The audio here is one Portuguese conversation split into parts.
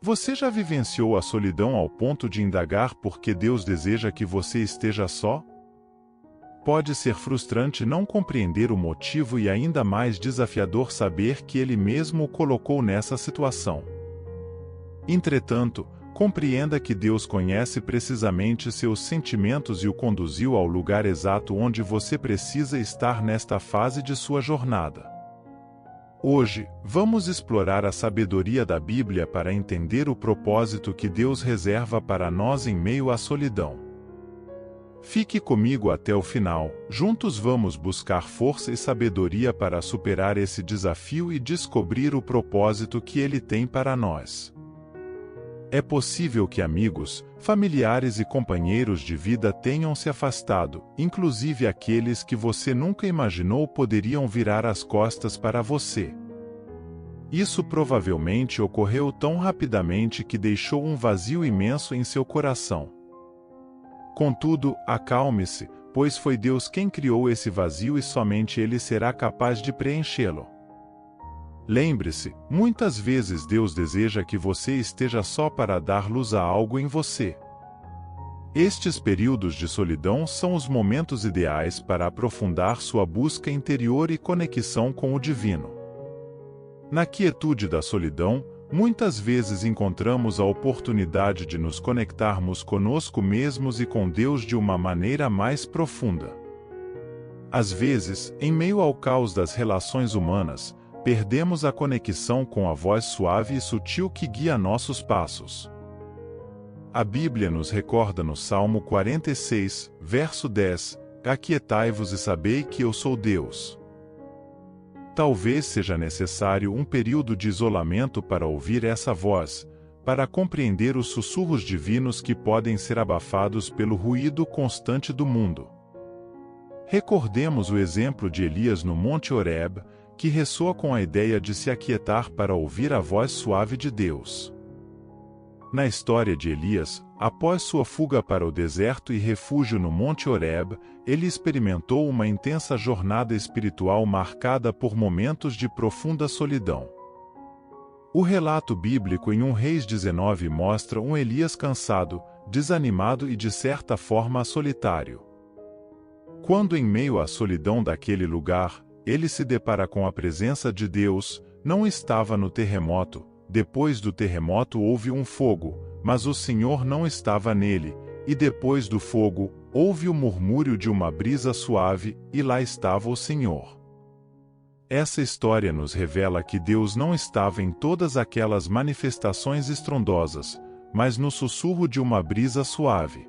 Você já vivenciou a solidão ao ponto de indagar por que Deus deseja que você esteja só? Pode ser frustrante não compreender o motivo e ainda mais desafiador saber que Ele mesmo o colocou nessa situação. Entretanto, compreenda que Deus conhece precisamente seus sentimentos e o conduziu ao lugar exato onde você precisa estar nesta fase de sua jornada. Hoje, vamos explorar a sabedoria da Bíblia para entender o propósito que Deus reserva para nós em meio à solidão. Fique comigo até o final, juntos vamos buscar força e sabedoria para superar esse desafio e descobrir o propósito que Ele tem para nós. É possível que amigos, familiares e companheiros de vida tenham se afastado, inclusive aqueles que você nunca imaginou poderiam virar as costas para você. Isso provavelmente ocorreu tão rapidamente que deixou um vazio imenso em seu coração. Contudo, acalme-se, pois foi Deus quem criou esse vazio e somente Ele será capaz de preenchê-lo. Lembre-se, muitas vezes Deus deseja que você esteja só para dar luz a algo em você. Estes períodos de solidão são os momentos ideais para aprofundar sua busca interior e conexão com o divino. Na quietude da solidão, muitas vezes encontramos a oportunidade de nos conectarmos conosco mesmos e com Deus de uma maneira mais profunda. Às vezes, em meio ao caos das relações humanas, perdemos a conexão com a voz suave e sutil que guia nossos passos. A Bíblia nos recorda no Salmo 46, verso 10, Aquietai-vos e sabei que eu sou Deus. Talvez seja necessário um período de isolamento para ouvir essa voz, para compreender os sussurros divinos que podem ser abafados pelo ruído constante do mundo. Recordemos o exemplo de Elias no Monte Horeb, que ressoa com a ideia de se aquietar para ouvir a voz suave de Deus. Na história de Elias, após sua fuga para o deserto e refúgio no Monte Horeb, ele experimentou uma intensa jornada espiritual marcada por momentos de profunda solidão. O relato bíblico em 1 Reis 19 mostra um Elias cansado, desanimado e de certa forma solitário. Quando em meio à solidão daquele lugar, ele se depara com a presença de Deus, não estava no terremoto. Depois do terremoto houve um fogo, mas o Senhor não estava nele, e depois do fogo, houve o murmúrio de uma brisa suave, e lá estava o Senhor. Essa história nos revela que Deus não estava em todas aquelas manifestações estrondosas, mas no sussurro de uma brisa suave.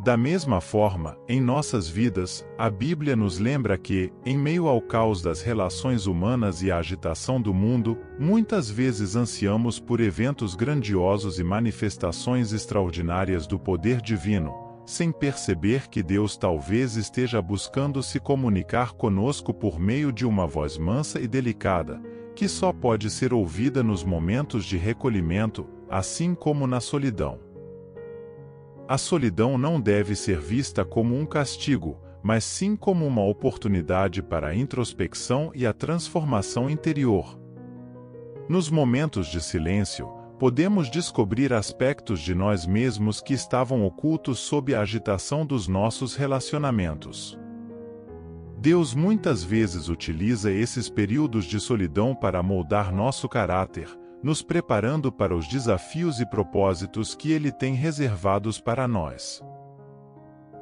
Da mesma forma, em nossas vidas, a Bíblia nos lembra que, em meio ao caos das relações humanas e à agitação do mundo, muitas vezes ansiamos por eventos grandiosos e manifestações extraordinárias do poder divino, sem perceber que Deus talvez esteja buscando se comunicar conosco por meio de uma voz mansa e delicada, que só pode ser ouvida nos momentos de recolhimento, assim como na solidão. A solidão não deve ser vista como um castigo, mas sim como uma oportunidade para a introspecção e a transformação interior. Nos momentos de silêncio, podemos descobrir aspectos de nós mesmos que estavam ocultos sob a agitação dos nossos relacionamentos. Deus muitas vezes utiliza esses períodos de solidão para moldar nosso caráter, nos preparando para os desafios e propósitos que Ele tem reservados para nós.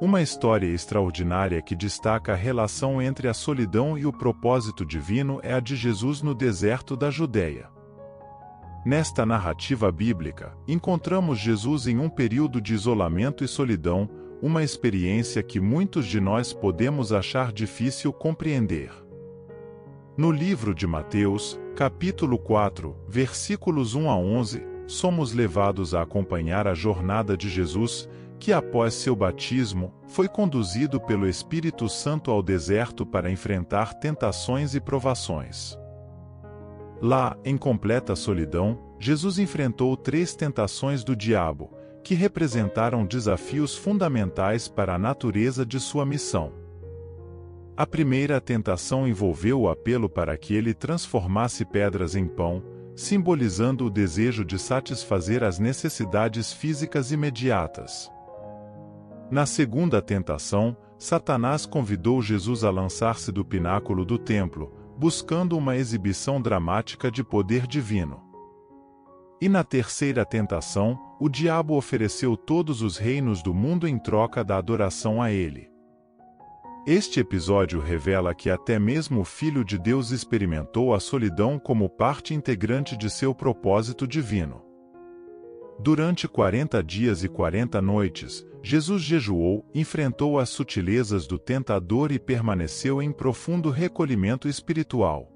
Uma história extraordinária que destaca a relação entre a solidão e o propósito divino é a de Jesus no deserto da Judeia. Nesta narrativa bíblica, encontramos Jesus em um período de isolamento e solidão, uma experiência que muitos de nós podemos achar difícil compreender. No livro de Mateus, capítulo 4, versículos 1 a 11, somos levados a acompanhar a jornada de Jesus, que após seu batismo, foi conduzido pelo Espírito Santo ao deserto para enfrentar tentações e provações. Lá, em completa solidão, Jesus enfrentou 3 tentações do diabo, que representaram desafios fundamentais para a natureza de sua missão. A primeira tentação envolveu o apelo para que ele transformasse pedras em pão, simbolizando o desejo de satisfazer as necessidades físicas imediatas. Na segunda tentação, Satanás convidou Jesus a lançar-se do pináculo do templo, buscando uma exibição dramática de poder divino. E na terceira tentação, o diabo ofereceu todos os reinos do mundo em troca da adoração a ele. Este episódio revela que até mesmo o Filho de Deus experimentou a solidão como parte integrante de seu propósito divino. Durante 40 dias e 40 noites, Jesus jejuou, enfrentou as sutilezas do tentador e permaneceu em profundo recolhimento espiritual.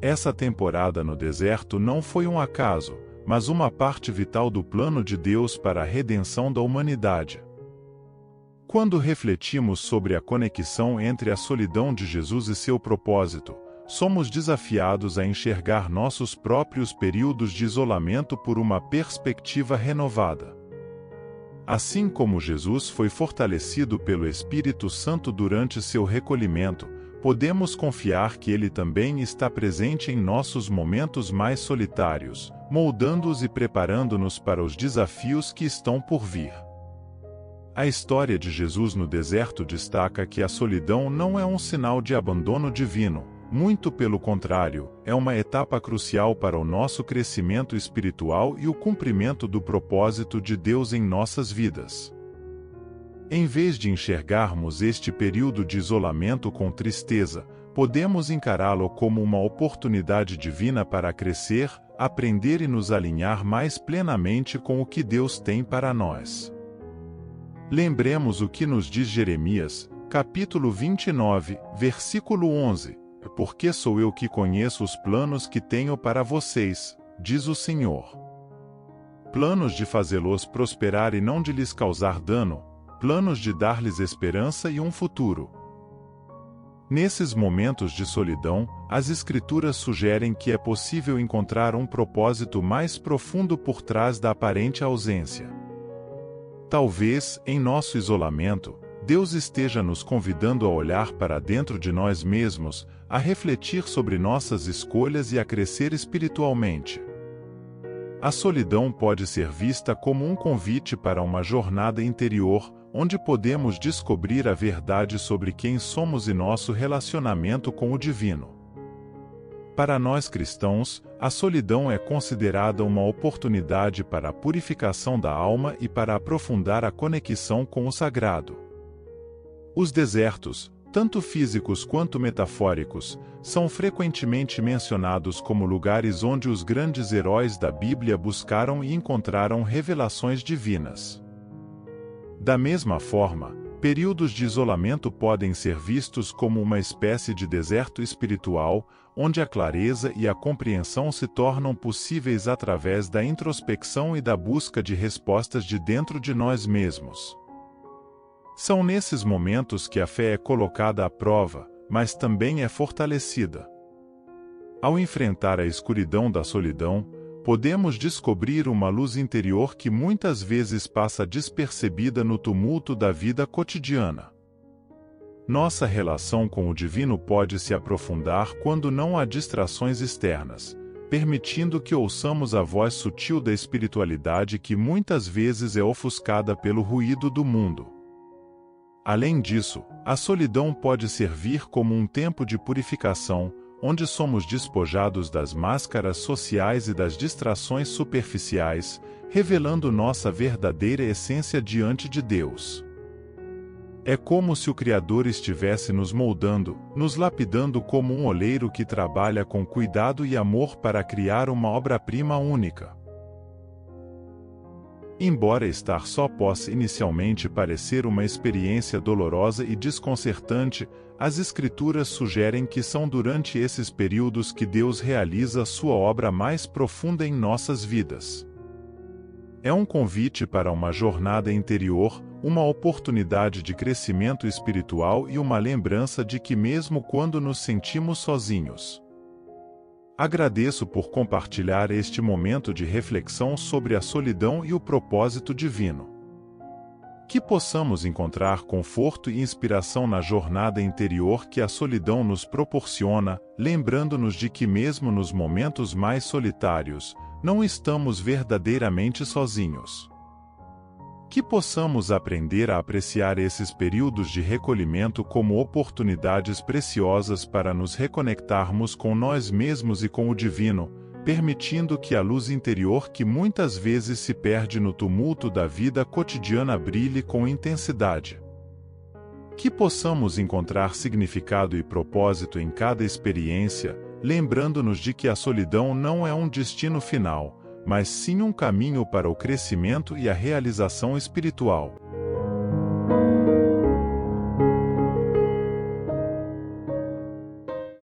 Essa temporada no deserto não foi um acaso, mas uma parte vital do plano de Deus para a redenção da humanidade. Quando refletimos sobre a conexão entre a solidão de Jesus e seu propósito, somos desafiados a enxergar nossos próprios períodos de isolamento por uma perspectiva renovada. Assim como Jesus foi fortalecido pelo Espírito Santo durante seu recolhimento, podemos confiar que Ele também está presente em nossos momentos mais solitários, moldando-os e preparando-nos para os desafios que estão por vir. A história de Jesus no deserto destaca que a solidão não é um sinal de abandono divino, muito pelo contrário, é uma etapa crucial para o nosso crescimento espiritual e o cumprimento do propósito de Deus em nossas vidas. Em vez de enxergarmos este período de isolamento com tristeza, podemos encará-lo como uma oportunidade divina para crescer, aprender e nos alinhar mais plenamente com o que Deus tem para nós. Lembremos o que nos diz Jeremias, capítulo 29, versículo 11. Porque sou eu que conheço os planos que tenho para vocês, diz o Senhor. Planos de fazê-los prosperar e não de lhes causar dano, planos de dar-lhes esperança e um futuro. Nesses momentos de solidão, as Escrituras sugerem que é possível encontrar um propósito mais profundo por trás da aparente ausência. Talvez, em nosso isolamento, Deus esteja nos convidando a olhar para dentro de nós mesmos, a refletir sobre nossas escolhas e a crescer espiritualmente. A solidão pode ser vista como um convite para uma jornada interior, onde podemos descobrir a verdade sobre quem somos e nosso relacionamento com o divino. Para nós cristãos, a solidão é considerada uma oportunidade para a purificação da alma e para aprofundar a conexão com o sagrado. Os desertos, tanto físicos quanto metafóricos, são frequentemente mencionados como lugares onde os grandes heróis da Bíblia buscaram e encontraram revelações divinas. Da mesma forma, períodos de isolamento podem ser vistos como uma espécie de deserto espiritual, onde a clareza e a compreensão se tornam possíveis através da introspecção e da busca de respostas de dentro de nós mesmos. São nesses momentos que a fé é colocada à prova, mas também é fortalecida. Ao enfrentar a escuridão da solidão, podemos descobrir uma luz interior que muitas vezes passa despercebida no tumulto da vida cotidiana. Nossa relação com o divino pode se aprofundar quando não há distrações externas, permitindo que ouçamos a voz sutil da espiritualidade que muitas vezes é ofuscada pelo ruído do mundo. Além disso, a solidão pode servir como um tempo de purificação, onde somos despojados das máscaras sociais e das distrações superficiais, revelando nossa verdadeira essência diante de Deus. É como se o Criador estivesse nos moldando, nos lapidando como um oleiro que trabalha com cuidado e amor para criar uma obra-prima única. Embora estar só possa inicialmente parecer uma experiência dolorosa e desconcertante, as Escrituras sugerem que são durante esses períodos que Deus realiza sua obra mais profunda em nossas vidas. É um convite para uma jornada interior, uma oportunidade de crescimento espiritual e uma lembrança de que mesmo quando nos sentimos sozinhos. Agradeço por compartilhar este momento de reflexão sobre a solidão e o propósito divino. Que possamos encontrar conforto e inspiração na jornada interior que a solidão nos proporciona, lembrando-nos de que mesmo nos momentos mais solitários, não estamos verdadeiramente sozinhos. Que possamos aprender a apreciar esses períodos de recolhimento como oportunidades preciosas para nos reconectarmos com nós mesmos e com o divino, permitindo que a luz interior que muitas vezes se perde no tumulto da vida cotidiana brilhe com intensidade. Que possamos encontrar significado e propósito em cada experiência, lembrando-nos de que a solidão não é um destino final, mas sim um caminho para o crescimento e a realização espiritual.